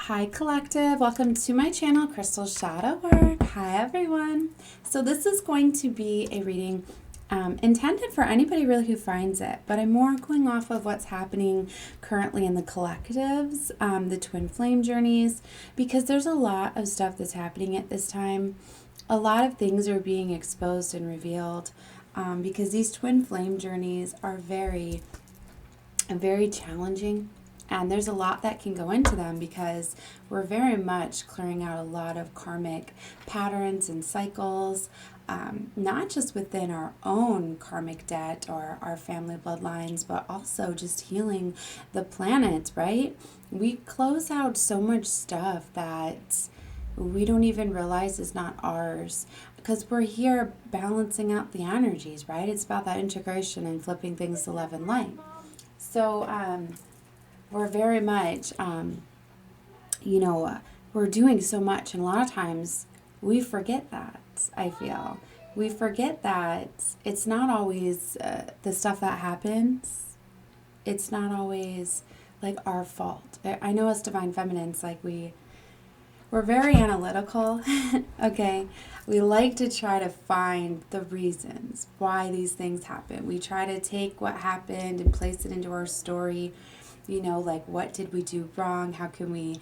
Hi Collective, welcome to my channel, Crystal Shadow Work. Hi everyone. So this is going to be a reading intended for anybody really who finds it, but I'm more going off of what's happening currently in the collectives, the twin flame journeys, because there's a lot of stuff that's happening at this time. A lot of things are being exposed and revealed because these twin flame journeys are very challenging. And there's a lot that can go into them because we're very much clearing out a lot of karmic patterns and cycles, not just within our own karmic debt or our family bloodlines, but also just healing the planet, right? We close out so much stuff that we don't even realize is not ours because we're here balancing out the energies, right? It's about that integration and flipping things to love and light. So, we're very much, we're doing so much. And a lot of times we forget that, I feel. We forget that it's not always the stuff that happens. It's not always like our fault. I know as divine feminines, like we're very analytical, okay? We like to try to find the reasons why these things happen. We try to take what happened and place it into our story. Like what did we do wrong? How can we,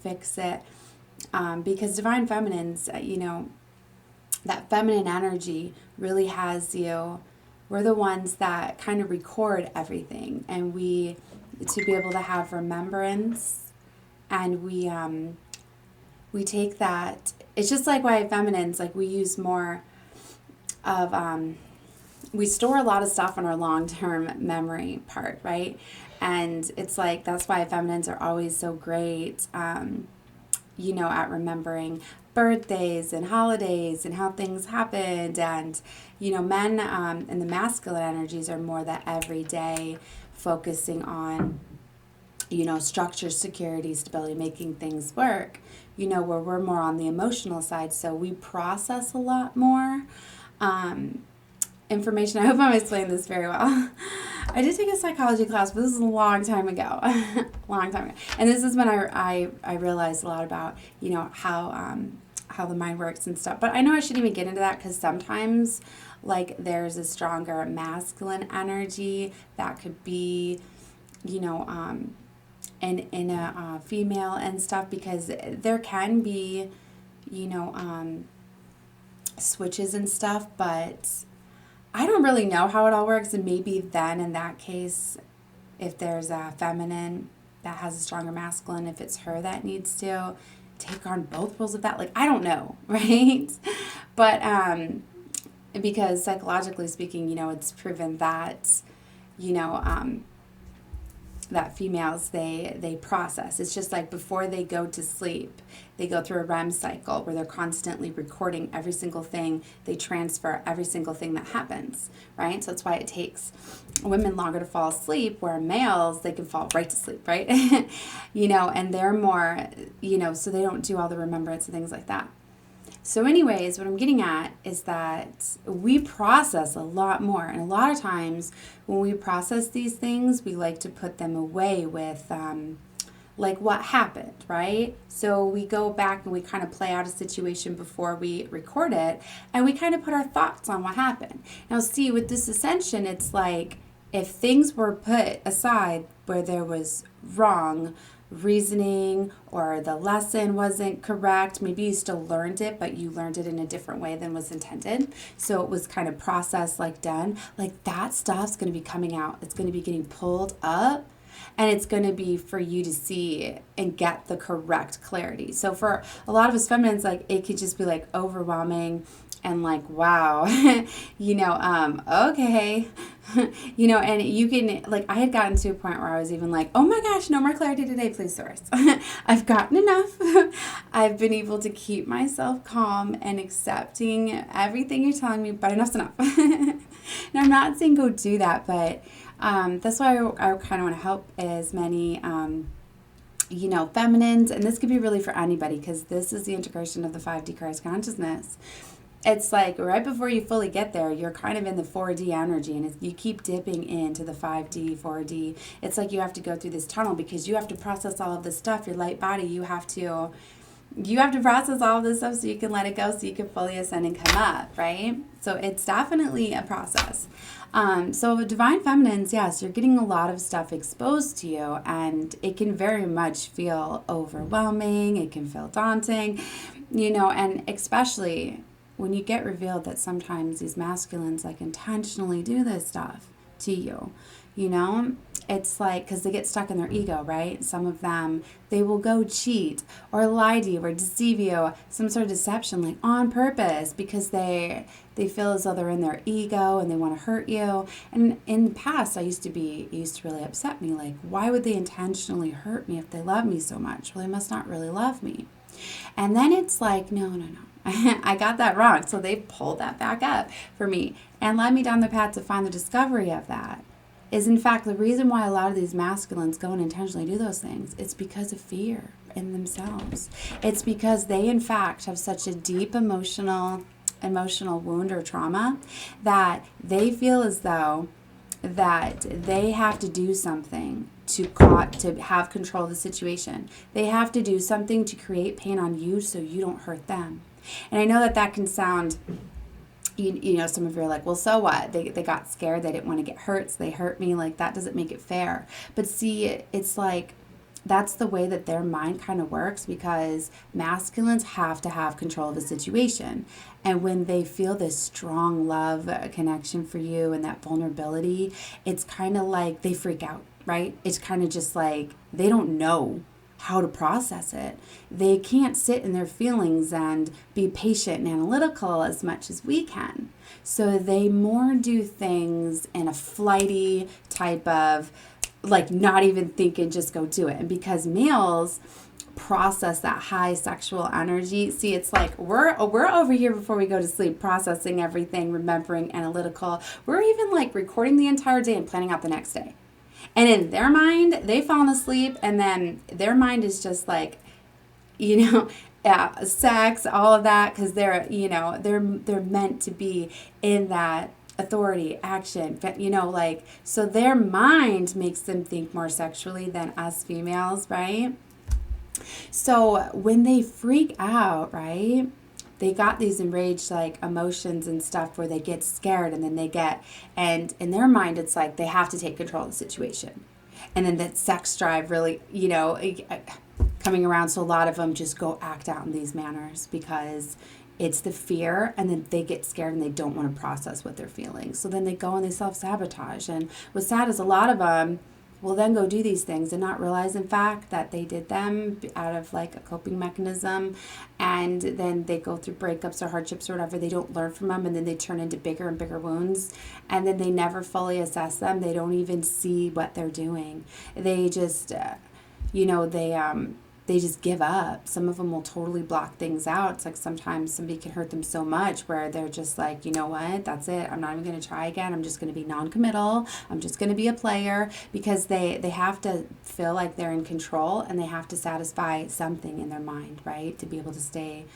fix it? Because divine feminines, that feminine energy really has we're the ones that kind of record everything, and to be able to have remembrance, and we take that. It's just like why feminines, like we use more of, we store a lot of stuff on our long-term memory part, right? And it's like, that's why feminines are always so great, at remembering birthdays and holidays and how things happened. And, men and the masculine energies are more that everyday focusing on, structure, security, stability, making things work, where we're more on the emotional side. So we process a lot more information. I hope I'm explaining this very well. I did take a psychology class, but this is a long time ago. And this is when I realized a lot about, how the mind works and stuff. But I know I shouldn't even get into that because sometimes, like, there's a stronger masculine energy that could be, in a female and stuff, because there can be, switches and stuff, but I don't really know how it all works, and maybe then in that case, if there's a feminine that has a stronger masculine, if it's her that needs to take on both roles of that, like, I don't know, right? But because psychologically speaking, it's proven that, that females, they process. It's just like before they go to sleep, they go through a REM cycle where they're constantly recording every single thing. They transfer every single thing that happens, right? So that's why it takes women longer to fall asleep, where males, they can fall right to sleep, right? And they're more, so they don't do all the remembrance and things like that. So anyways, what I'm getting at is that we process a lot more. And a lot of times when we process these things, we like to put them away with like what happened, right? So we go back and we kind of play out a situation before we record it, and we kind of put our thoughts on what happened. Now see, with this ascension, it's like if things were put aside where there was wrong reasoning or the lesson wasn't correct, maybe you still learned it, but you learned it in a different way than was intended, so it was kind of processed, like done, like that stuff's going to be coming out. It's going to be getting pulled up, and it's going to be for you to see and get the correct clarity. So for a lot of us feminines, like it could just be like overwhelming and like, wow, okay, and you can, like, I had gotten to a point where I was even like, oh my gosh, no more clarity today, please, source. I've gotten enough. I've been able to keep myself calm and accepting everything you're telling me, but enough's enough. And I'm not saying go do that, but that's why I kind of want to help as many feminines, and this could be really for anybody, because this is the integration of the 5D Christ consciousness. It's like right before you fully get there, you're kind of in the 4D energy, and you keep dipping into the 5D, 4D. It's like you have to go through this tunnel because you have to process all of this stuff. Your light body, you have to process all of this stuff so you can let it go, so you can fully ascend and come up, right? So it's definitely a process. So with divine feminines, yes, you're getting a lot of stuff exposed to you, and it can very much feel overwhelming. It can feel daunting, and especially when you get revealed that sometimes these masculines like intentionally do this stuff to you, it's like, because they get stuck in their ego, right? Some of them, they will go cheat or lie to you or deceive you, some sort of deception, like on purpose, because they feel as though they're in their ego and they want to hurt you. And in the past, it used to really upset me. Like, why would they intentionally hurt me if they love me so much? Well, they must not really love me. And then it's like, no. I got that wrong. So they pulled that back up for me and led me down the path to find the discovery of that. Is in fact the reason why a lot of these masculines go and intentionally do those things. It's because of fear in themselves. It's because they in fact have such a deep emotional wound or trauma that they feel as though that they have to do something to have control of the situation. They have to do something to create pain on you so you don't hurt them. And I know that can sound, some of you are like, well, so what? They got scared. They didn't want to get hurt, so they hurt me. Like, that doesn't make it fair. But see, it's like, that's the way that their mind kind of works, because masculines have to have control of the situation. And when they feel this strong love connection for you and that vulnerability, it's kind of like they freak out, right? It's kind of just like they don't know how to process it. They can't sit in their feelings and be patient and analytical as much as we can. So they more do things in a flighty type of, like, not even thinking, just go do it. And because males process that high sexual energy, see, it's like we're over here before we go to sleep, processing everything, remembering, analytical. We're even like recording the entire day and planning out the next day. And in their mind, they've fallen asleep, and then their mind is just like, sex, all of that, because they're meant to be in that authority, action, so their mind makes them think more sexually than us females, right? So when they freak out, right, they got these enraged like emotions and stuff where they get scared, and then and in their mind it's like they have to take control of the situation. And then that sex drive really, coming around. So a lot of them just go act out in these manners because it's the fear, and then they get scared and they don't want to process what they're feeling. So then they go and they self-sabotage. And what's sad is a lot of them will then go do these things and not realize, in fact, that they did them out of like a coping mechanism. And then they go through breakups or hardships or whatever. They don't learn from them, and then they turn into bigger and bigger wounds. And then they never fully assess them. They don't even see what they're doing. They just, they just give up. Some of them will totally block things out. It's like sometimes somebody can hurt them so much where they're just like, you know what, that's it. I'm not even going to try again. I'm just going to be non-committal. I'm just going to be a player, because they have to feel like they're in control, and they have to satisfy something in their mind, right, to be able to stay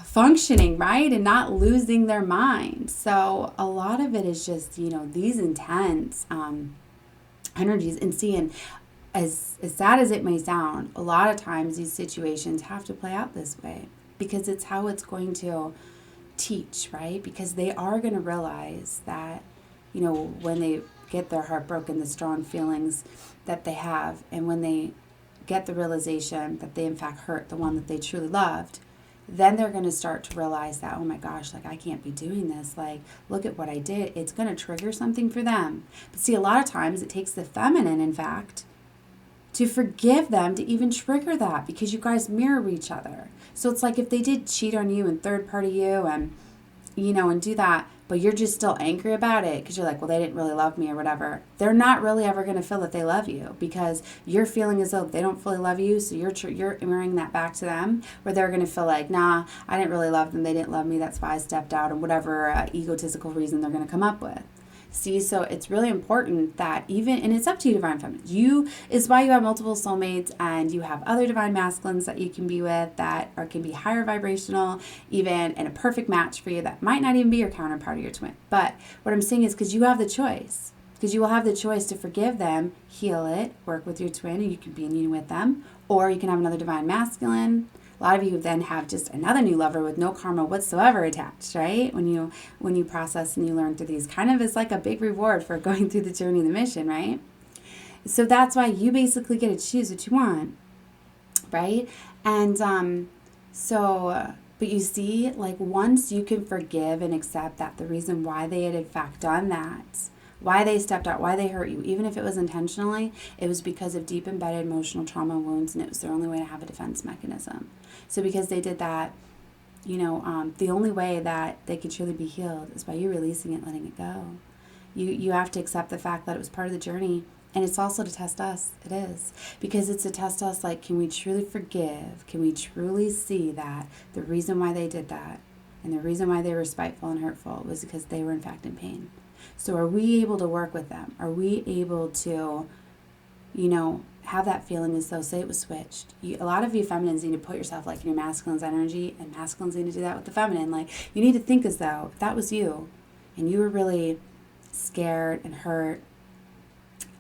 functioning, right, and not losing their mind. So a lot of it is just, these intense energies. And seeing, as sad as it may sound, a lot of times these situations have to play out this way, because it's how it's going to teach, right? Because they are going to realize that, when they get their heart broken, the strong feelings that they have, and when they get the realization that they in fact hurt the one that they truly loved, then they're going to start to realize that, oh my gosh, like, I can't be doing this. Like, look at what I did. It's going to trigger something for them. But see, a lot of times it takes the feminine, in fact, to forgive them to even trigger that, because you guys mirror each other. So it's like if they did cheat on you and third party you and, and do that, but you're just still angry about it because you're like, well, they didn't really love me or whatever. They're not really ever going to feel that they love you, because you're feeling as though they don't fully love you. So you're mirroring that back to them, where they're going to feel like, nah, I didn't really love them. They didn't love me. That's why I stepped out, and whatever egotistical reason they're going to come up with. See, so it's really important that even, and it's up to you, divine feminine. You is why you have multiple soulmates, and you have other divine masculines that you can be with that are can be higher vibrational, even and a perfect match for you that might not even be your counterpart or your twin. But what I'm saying is because you have the choice, because you will have the choice to forgive them, heal it, work with your twin, and you can be in union with them, or you can have another divine masculine. A lot of you then have just another new lover with no karma whatsoever attached, right? When you process and you learn through these, kind of is like a big reward for going through the journey of the mission, right? So that's why you basically get to choose what you want, right? And but you see, like once you can forgive and accept that the reason why they had in fact done that, why they stepped out, why they hurt you, even if it was intentionally, it was because of deep embedded emotional trauma and wounds, and it was their only way to have a defense mechanism. So because they did that, the only way that they could truly be healed is by you releasing it, letting it go. You have to accept the fact that it was part of the journey, and it's also to test us. It is. Because it's to test us, like, can we truly forgive? Can we truly see that the reason why they did that and the reason why they were spiteful and hurtful was because they were in fact in pain? So are we able to work with them? Are we able to, have that feeling as though, say it was switched. A lot of you feminines need to put yourself like in your masculine's energy, and masculines need to do that with the feminine. Like, you need to think as though if that was you and you were really scared and hurt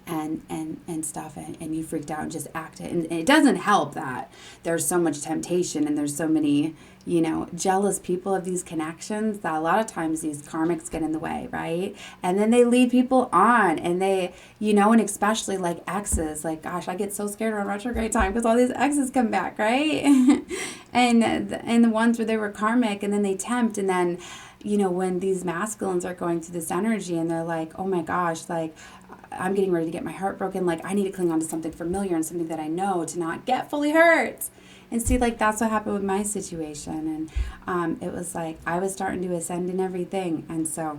and stuff, and you freaked out and just acted. And it doesn't help that there's so much temptation and there's so many, jealous people of these connections that a lot of times these karmics get in the way, right? And then they lead people on, and they, and especially like exes, like, gosh, I get so scared around retrograde time because all these exes come back, right? and the ones where they were karmic, and then they tempt, and then, when these masculines are going through this energy and they're like, oh my gosh, like, I'm getting ready to get my heart broken. Like, I need to cling on to something familiar and something that I know to not get fully hurt. And see, like, that's what happened with my situation. And it was like I was starting to ascend in everything. And so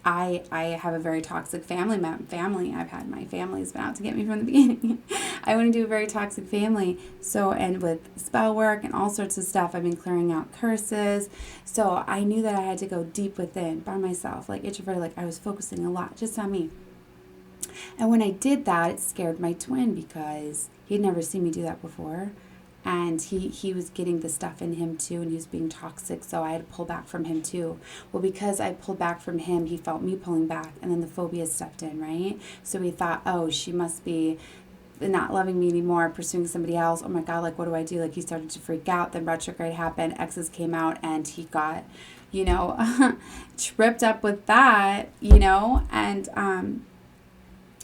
I have a very toxic family. I've had my family's been out to get me from the beginning. I want to do a very toxic family. So, and with spell work and all sorts of stuff, I've been clearing out curses. So I knew that I had to go deep within by myself, like introverted, like I was focusing a lot just on me. And when I did that, it scared my twin because he'd never seen me do that before. And he was getting the stuff in him too, and he was being toxic, so I had to pull back from him too. Well, because I pulled back from him, he felt me pulling back, and then the phobia stepped in, right? So he thought, oh, she must be not loving me anymore, pursuing somebody else. Oh my God, like, what do I do? Like, he started to freak out. Then retrograde happened, exes came out, and he got, tripped up with that, and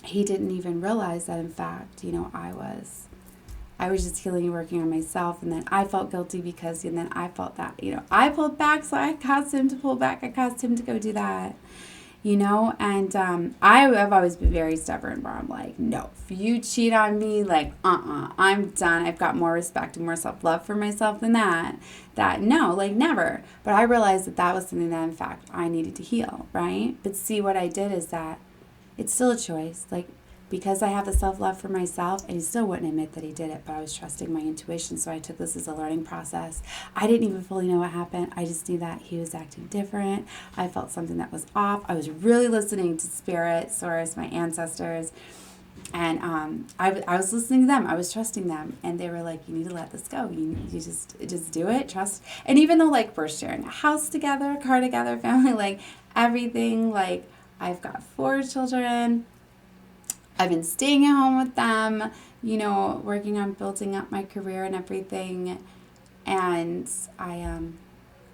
he didn't even realize that, in fact, I was just healing and working on myself, and then I felt guilty because, and then I felt that, I pulled back, so I caused him to pull back. I caused him to go do that, and I've always been very stubborn where I'm like, no, if you cheat on me, like, I'm done. I've got more respect and more self-love for myself than that, no, like, never. But I realized that was something that, in fact, I needed to heal, right? But see, what I did is that it's still a choice, like, because I have the self-love for myself, and he still wouldn't admit that he did it, but I was trusting my intuition, so I took this as a learning process. I didn't even fully know what happened. I just knew that he was acting different. I felt something that was off. I was really listening to Spirit, Source, my ancestors, and I was listening to them. I was trusting them, and they were like, you need to let this go. You just do it, trust. And even though, like, we're sharing a house together, a car together, family, like, everything, like, I've got 4 children. I've been staying at home with them, working on building up my career and everything. And I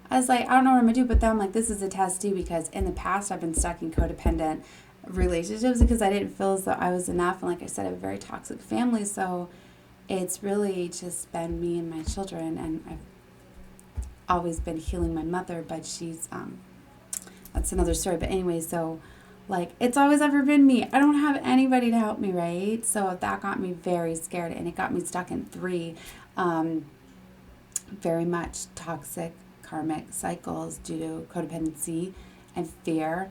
was like, I don't know what I'm going to do. But then I'm like, this is a test too, because in the past I've been stuck in codependent relationships because I didn't feel as though I was enough. And like I said, I have a very toxic family. So it's really just been me and my children. And I've always been healing my mother, but she's, that's another story. But anyway, so like, it's always ever been me. I don't have anybody to help me, right? So that got me very scared, and it got me stuck in 3 very much toxic karmic cycles due to codependency and fear.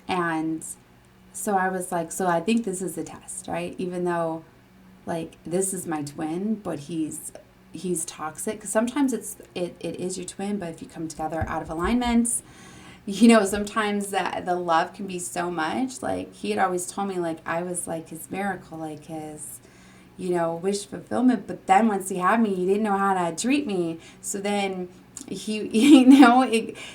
And so I was like, so I think this is a test, right? Even though, like, this is my twin, but he's toxic. Sometimes it is your twin, but if you come together out of alignment, sometimes that the love can be so much. Like, he had always told me, like, I was like his miracle, like his, wish fulfillment. But then once he had me, he didn't know how to treat me. So then he,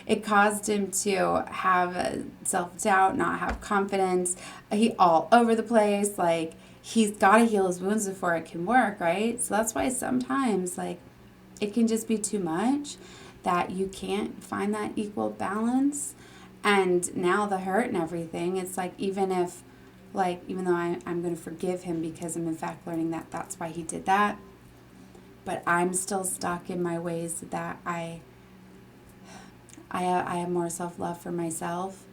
it caused him to have self-doubt, not have confidence. He all over the place. Like, he's got to heal his wounds before it can work, right? So that's why sometimes, like, it can just be too much, that you can't find that equal balance. And now the hurt and everything, it's like, even though I'm going to forgive him because I'm in fact learning that that's why he did that, but I'm still stuck in my ways that I have more self-love for myself.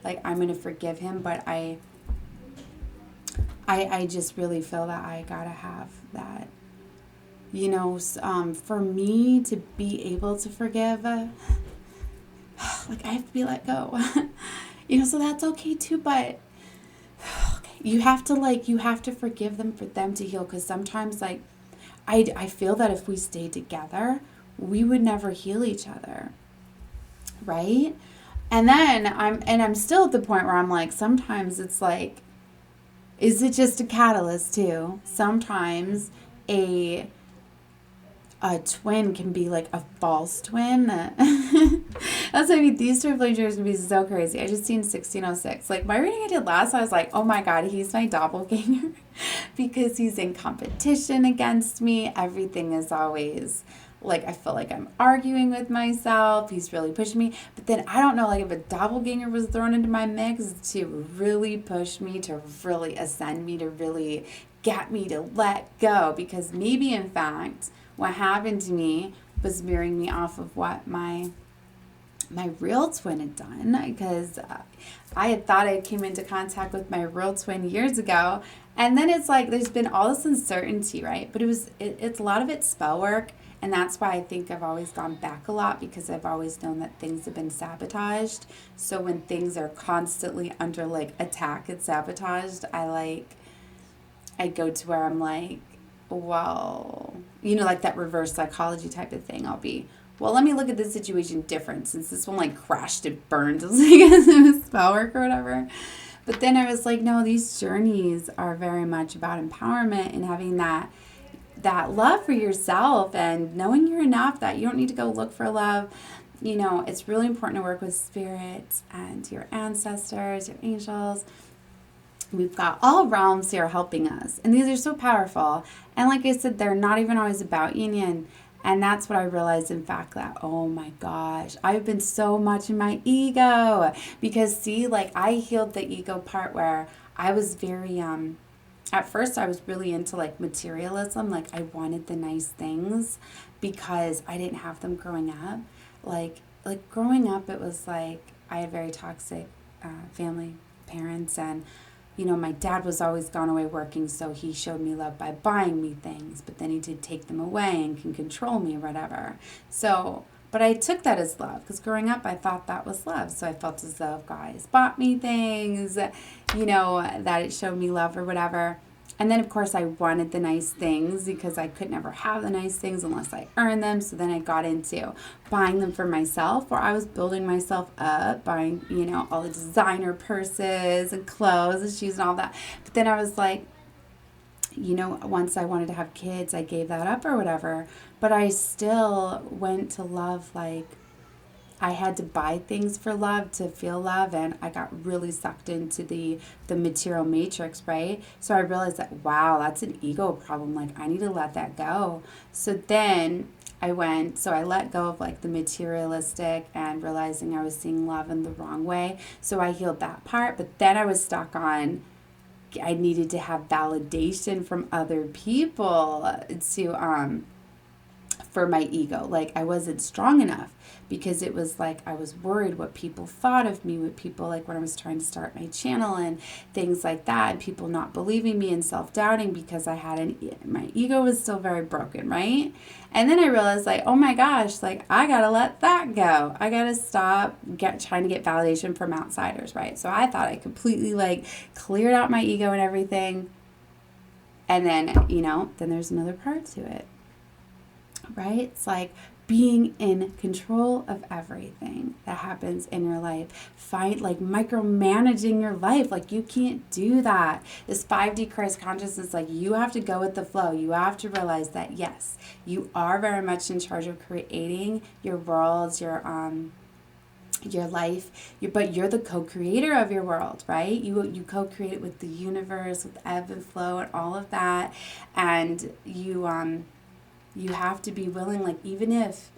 Like, I'm going to forgive him, but I just really feel that I got to have that, for me to be able to forgive, like, I have to be let go. So that's okay too, but you have to forgive them for them to heal, because sometimes, like, I feel that if we stayed together, we would never heal each other, right? And then I'm still at the point where I'm like, sometimes it's like, is it just a catalyst too? Sometimes a twin can be like a false twin. That's what I mean. These twin flame journeys can be so crazy. I just seen 1606. Like, my reading I did last, I was like, oh my God, he's my doppelganger because he's in competition against me. Everything is always like, I feel like I'm arguing with myself. He's really pushing me. But then I don't know, like, if a doppelganger was thrown into my mix to really push me, to really ascend me, to really get me to let go. Because maybe, in fact, what happened to me was mirroring me off of what my real twin had done, because I had thought I came into contact with my real twin years ago, and then it's like there's been all this uncertainty, right? But it's a lot of it's spell work, and that's why I think I've always gone back a lot, because I've always known that things have been sabotaged. So when things are constantly under like attack and sabotaged, I go to where I'm like, well, like that reverse psychology type of thing. I'll be, well, let me look at this situation different, since this one like crashed and burned as like spell work or whatever. But then I was like, no, these journeys are very much about empowerment and having that love for yourself and knowing you're enough, that you don't need to go look for love. It's really important to work with spirits and your ancestors, your angels. We've got all realms here helping us. And these are so powerful. And like I said, they're not even always about yin. And that's what I realized, in fact, that, oh my gosh, I've been so much in my ego. Because see, like, I healed the ego part where I was very, at first I was really into like materialism. Like, I wanted the nice things because I didn't have them growing up. Like growing up, it was like I had very toxic family, parents, and my dad was always gone away working, so he showed me love by buying me things, but then he did take them away and can control me or whatever. So, but I took that as love, because growing up I thought that was love. So I felt as though if guys bought me things, that it showed me love or whatever. And then, of course, I wanted the nice things because I could never have the nice things unless I earned them. So then I got into buying them for myself, where I was building myself up, buying, all the designer purses and clothes and shoes and all that. But then I was like, once I wanted to have kids, I gave that up or whatever. But I still went to love, like, I had to buy things for love to feel love, and I got really sucked into the material matrix, right? So I realized that, wow, that's an ego problem. Like, I need to let that go. So then I let go of like the materialistic and realizing I was seeing love in the wrong way. So I healed that part, but then I was stuck on, I needed to have validation from other people to for my ego. Like, I wasn't strong enough, because it was like I was worried what people thought of me, what people, like when I was trying to start my channel and things like that, and people not believing me and self-doubting because I had my ego was still very broken, right? And then I realized, like, oh my gosh, like, I gotta let that go. I gotta stop trying to get validation from outsiders, right? So I thought I completely like cleared out my ego and everything. And then, then there's another part to it. Right? It's like, being in control of everything that happens in your life. Like micromanaging your life. Like, you can't do that. This 5D Christ consciousness, like, you have to go with the flow. You have to realize that, yes, you are very much in charge of creating your worlds, your life, but you're the co-creator of your world, right? You co-create it with the universe, with ebb and flow and all of that. And you have to be willing, like, even if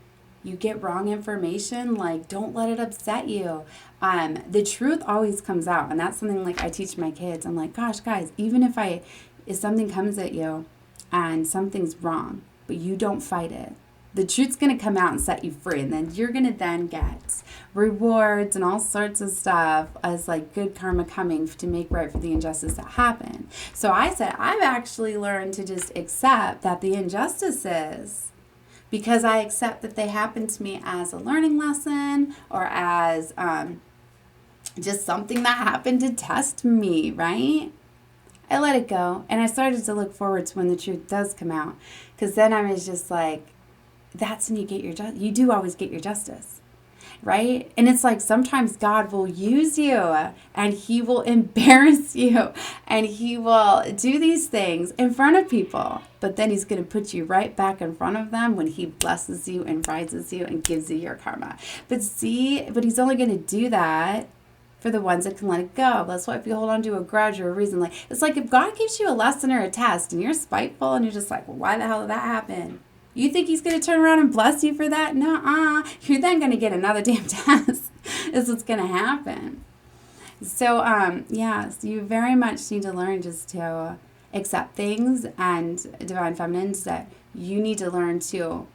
you get wrong information, like, don't let it upset you. The truth always comes out. And that's something, like, I teach my kids. I'm like, gosh, guys, even if something comes at you and something's wrong, but you don't fight it, the truth's going to come out and set you free. And then you're going to then get rewards and all sorts of stuff as, like, good karma coming to make right for the injustice that happened. So I said, I've actually learned to just accept that the injustices, because I accept that they happen to me as a learning lesson or as just something that happened to test me, right? I let it go. And I started to look forward to when the truth does come out. Because then I was just like, that's when you get your justice. You do always get your justice, right? And it's like sometimes God will use you and he will embarrass you and he will do these things in front of people. But then he's going to put you right back in front of them when he blesses you and rises you and gives you your karma. But he's only going to do that for the ones that can let it go. That's why if you hold on to a grudge or a reason, like, it's like if God gives you a lesson or a test and you're spiteful and you're just like, well, why the hell did that happen? You think he's going to turn around and bless you for that? Nuh-uh. You're then going to get another damn test. Is what's going to happen. So, so you very much need to learn just to accept things, and divine feminines, that you need to learn to,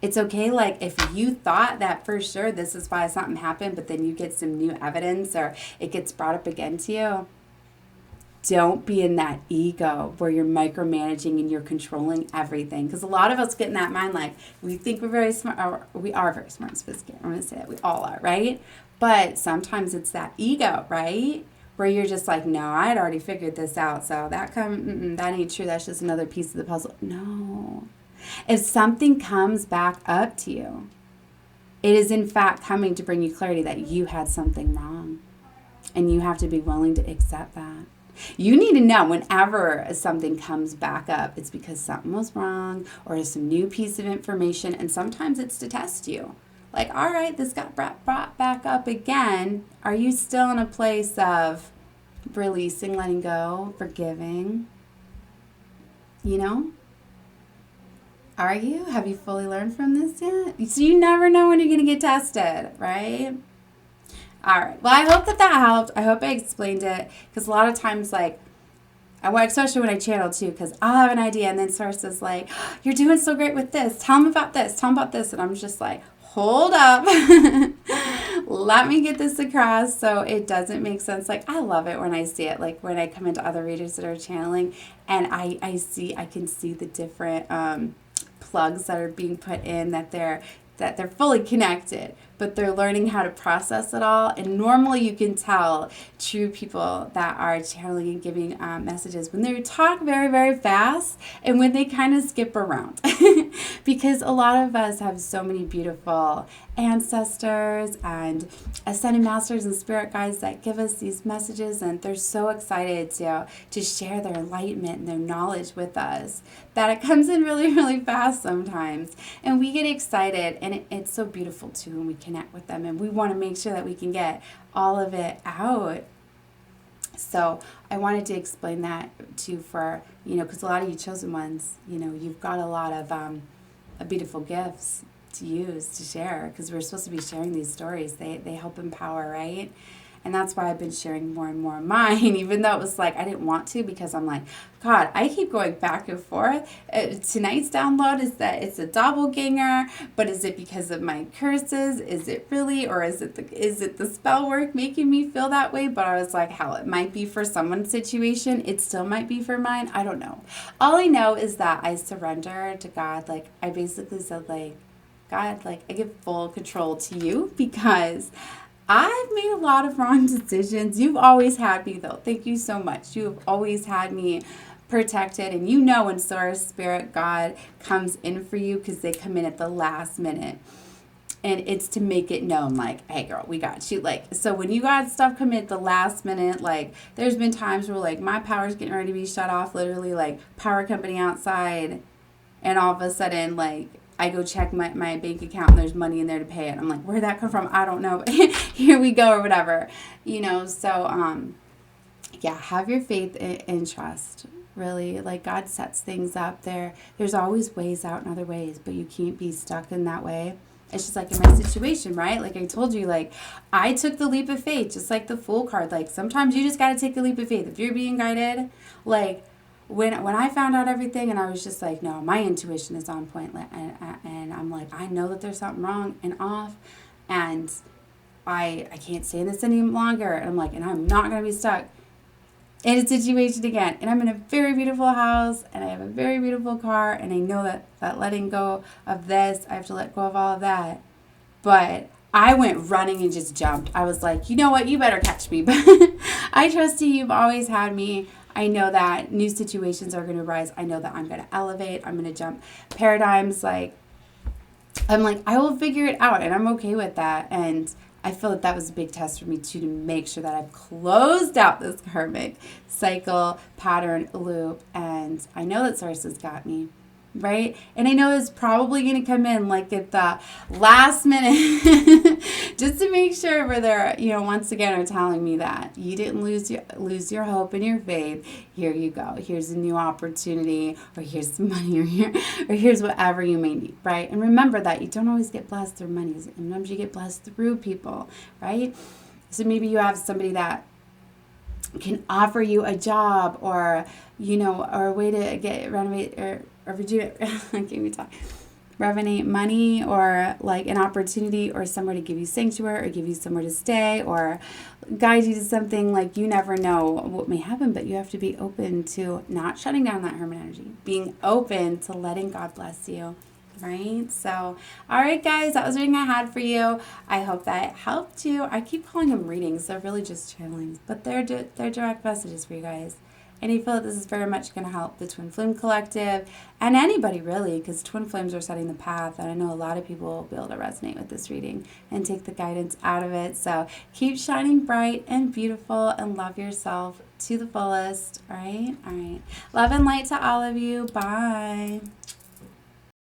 it's okay, like, if you thought that for sure this is why something happened, but then you get some new evidence or it gets brought up again to you, don't be in that ego where you're micromanaging and you're controlling everything. Because a lot of us get in that mind, like, we think we're very smart, or we are very smart and sophisticated. I'm going to say that. We all are, right? But sometimes it's that ego, right? Where you're just like, no, I had already figured this out. So that ain't true. That's just another piece of the puzzle. No. If something comes back up to you, it is in fact coming to bring you clarity that you had something wrong. And you have to be willing to accept that. You need to know whenever something comes back up, it's because something was wrong or some new piece of information. And sometimes it's to test you. Like, all right, this got brought back up again. Are you still in a place of releasing, letting go, forgiving? You know? Are you? Have you fully learned from this yet? So you never know when you're going to get tested, right? All right. Well, I hope that helped. I hope I explained it, because a lot of times, like, especially when I channel too, because I'll have an idea and then Source is like, oh, you're doing so great with this. Tell them about this. Tell them about this. And I'm just like, hold up. Let me get this across so it doesn't make sense. Like, I love it when I see it. Like, when I come into other readers that are channeling and I can see the different plugs that are being put in, that they're fully connected, but they're learning how to process it all. And normally you can tell true people that are channeling and giving messages when they talk very, very fast and when they kind of skip around. Because a lot of us have so many beautiful ancestors and ascended masters and spirit guides that give us these messages, and they're so excited to share their enlightenment and their knowledge with us that it comes in really, really fast sometimes. And we get excited, and it's so beautiful too when we connect with them, and we want to make sure that we can get all of it out. So I wanted to explain that too, for, because a lot of you chosen ones, you've got a lot of beautiful gifts to use, to share, because we're supposed to be sharing these stories. They help empower, right? And that's why I've been sharing more and more of mine, even though it was like I didn't want to, because I'm like, God, I keep going back and forth. Tonight's download is that it's a doppelganger, but is it because of my curses? Is it really, or is it the spell work making me feel that way? But I was like, hell, it might be for someone's situation. It still might be for mine. I don't know. All I know is that I surrender to God. Like, I basically said, like, God, like, I give full control to you, because I've made a lot of wrong decisions. You've always had me, though. Thank you so much. You have always had me protected. And you know when Source, Spirit, God comes in for you because they come in at the last minute. And it's to make it known, like, hey, girl, we got you. Like, so when you got stuff come in at the last minute, like, there's been times where, like, my power's getting ready to be shut off, literally, like, power company outside, and all of a sudden, like, I go check my bank account, and there's money in there to pay it. I'm like, where'd that come from? I don't know, but here we go, or whatever. So, yeah, have your faith and trust. Really, like, God sets things up there. There's always ways out and other ways, but you can't be stuck in that way. It's just like in my situation, right? Like I told you, like, I took the leap of faith, just like the Fool card. Like, sometimes you just got to take a leap of faith. If you're being guided, like, when I found out everything and I was just like, no, my intuition is on point. And I'm like, I know that there's something wrong and off. And I can't stay in this any longer. And I'm like, and I'm not going to be stuck in a situation again. And I'm in a very beautiful house, and I have a very beautiful car, and I know that letting go of this, I have to let go of all of that. But I went running and just jumped. I was like, you know what, you better catch me. But I trust you. You've always had me. I know that new situations are going to arise. I know that I'm going to elevate. I'm going to jump paradigms. Like, I'm like, I will figure it out, and I'm okay with that. And I feel that was a big test for me too, to make sure that I've closed out this karmic cycle, pattern, loop, and I know that Source has got me, right? And I know it's probably going to come in like at the last minute just to make sure where they're, once again are telling me that you didn't lose your hope and your faith. Here you go. Here's a new opportunity, or here's some money, or here's whatever you may need, right? And remember that you don't always get blessed through money. Sometimes you get blessed through people, right? So maybe you have somebody that can offer you a job, or or a way to get renovate or revenate money, or like an opportunity, or somewhere to give you sanctuary, or give you somewhere to stay, or guide you to something. Like, you never know what may happen, but you have to be open to not shutting down that hermit energy, being open to letting God bless you. Right? So, all right, guys, that was everything I had for you. I hope that helped you. I keep calling them readings. They're really just channelings, but they're direct messages for you guys. And I feel that this is very much going to help the Twin Flame Collective, and anybody really, because Twin Flames are setting the path, and I know a lot of people will be able to resonate with this reading and take the guidance out of it. So keep shining bright and beautiful, and love yourself to the fullest. All right? All right. Love and light to all of you. Bye.